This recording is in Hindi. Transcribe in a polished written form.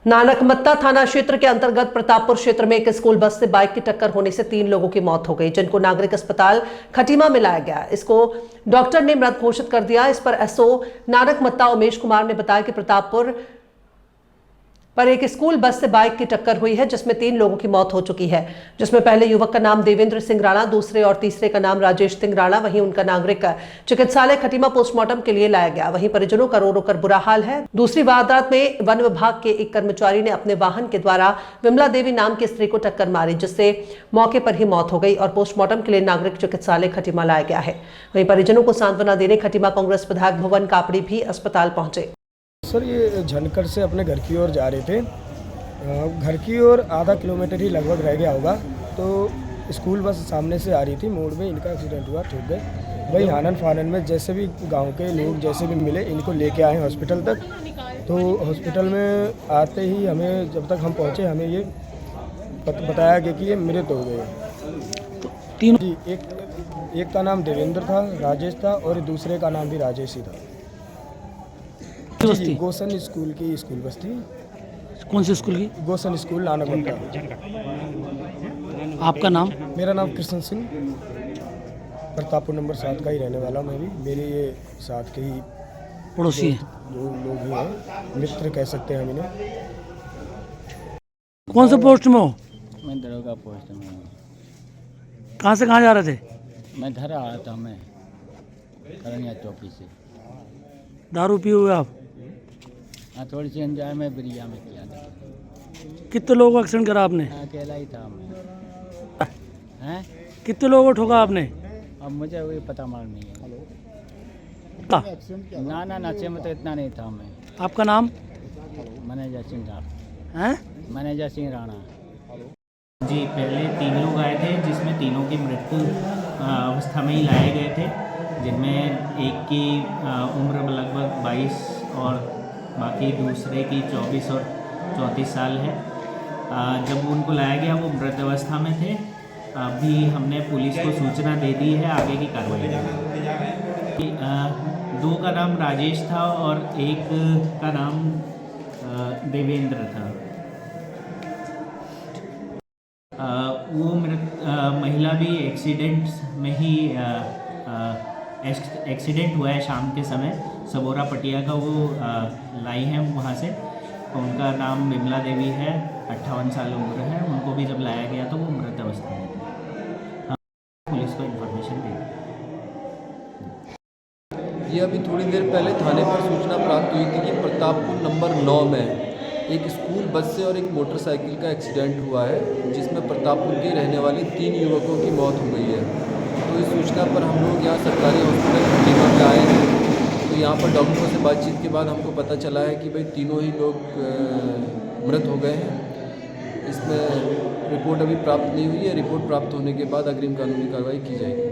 नानकमत्ता थाना क्षेत्र के अंतर्गत प्रतापपुर क्षेत्र में एक स्कूल बस से बाइक की टक्कर होने से 3 लोगों की मौत हो गई, जिनको नागरिक अस्पताल खटीमा में लाया गया। इसको डॉक्टर ने मृत घोषित कर दिया। इस पर एसओ नानकमत्ता उमेश कुमार ने बताया कि प्रतापपुर पर एक स्कूल बस से बाइक की टक्कर हुई है, जिसमें 3 लोगों की मौत हो चुकी है, जिसमें पहले युवक का नाम देवेंद्र सिंह राणा, दूसरे और तीसरे का नाम राजेश सिंह राणा। वहीं उनका नागरिक चिकित्सालय खटीमा पोस्टमार्टम के लिए लाया गया। वहीं परिजनों का रो रो कर बुरा हाल है। दूसरी वारदात में वन विभाग के एक कर्मचारी ने अपने वाहन के द्वारा विमला देवी नाम की स्त्री को टक्कर मारी, जिससे मौके पर ही मौत हो गई और पोस्टमार्टम के लिए नागरिक चिकित्सालय खटीमा लाया गया है। वहीं परिजनों को सांत्वना देने खटीमा कांग्रेस विधायक भुवन कापड़ी भी अस्पताल पहुंचे। सर, ये झनकर से अपने घर की ओर जा रहे थे। घर की ओर आधा किलोमीटर ही लगभग रह गया होगा तो स्कूल बस सामने से आ रही थी। मोड़ में इनका एक्सीडेंट हुआ, ठुक गए। वही आनन फानन में जैसे भी गांव के लोग जैसे भी मिले, इनको लेके आए हॉस्पिटल तक। तो हॉस्पिटल में आते ही हमें, जब तक हम पहुंचे, हमें ये बताया गया कि ये मृत हो गए। तो तीन जी, एक का नाम देवेंद्र था, राजेश था, और दूसरे का नाम भी राजेश ही था। जी, गोसन स्कूल की स्कूल बस थी। कौन सी स्कूल की? गोसन स्कूल, नानकमत्ता। आपका नाम? मेरा नाम कृष्ण सिंह, प्रतापपुर नंबर 7 का ही रहने वाला मैं भी। मेरे ये साथ के ही पड़ोसी हैं, दो लोग ही हैं, मित्र कह सकते हैं हम इन्हें। कौन से पोस्ट में हो? मैं दरोगा पोस्ट में हूँ। कहाँ से कहाँ जा रहे थे? मैं घर आया था, मैं करनिया चौकी से। दारू पिए हुए आप? हाँ, थोड़ी सी एंजॉय में बिरिया में किया था। कितने लोगों को एक्सीडेंट करा आपने? अकेला ही था मैं। हैं? कितने लोगों को ठोका आपने? अब मुझे वही पता मालूम नहीं है। ना नशे में तो इतना नहीं था मैं। आपका नाम? मैनेजर सिंह राणा। हैं? मैनेजर सिंह राणा। जी, पहले 3 लोग आए थे, जिसमें तीनों की मृत्यु अवस्था में ही लाए गए थे, जिनमें एक की उम्र लगभग 22 और बाकी दूसरे की 24 और 34 साल है। जब उनको लाया गया वो मृत अवस्था में थे। अभी हमने पुलिस को सूचना दे दी है आगे की कार्रवाई की। 2 का नाम राजेश था और एक का नाम देवेंद्र था। वो मृत महिला भी एक्सीडेंट में ही एक्सीडेंट हुआ है शाम के समय। सबोरा पटिया का वो लाई है वहाँ से। उनका नाम विमला देवी है, 58 साल उम्र है। उनको भी जब लाया गया तो वो मृत अवस्था में थे। पुलिस को इन्फॉर्मेशन दी। ये अभी थोड़ी देर पहले थाने पर सूचना प्राप्त हुई थी कि प्रतापपुर नंबर 9 में एक स्कूल बस से और एक मोटरसाइकिल का एक्सीडेंट हुआ है, जिसमें प्रतापपुर के रहने वाले 3 युवकों की मौत हो गई है। तो इस सूचना पर हम लोग यहाँ सरकारी हॉस्पिटल खटीमा में आए हैं। तो यहाँ पर डॉक्टरों से बातचीत के बाद हमको पता चला है कि भाई तीनों ही लोग मृत हो गए हैं। इसमें रिपोर्ट अभी प्राप्त नहीं हुई है। रिपोर्ट प्राप्त होने के बाद अग्रिम कानूनी कार्रवाई की जाएगी।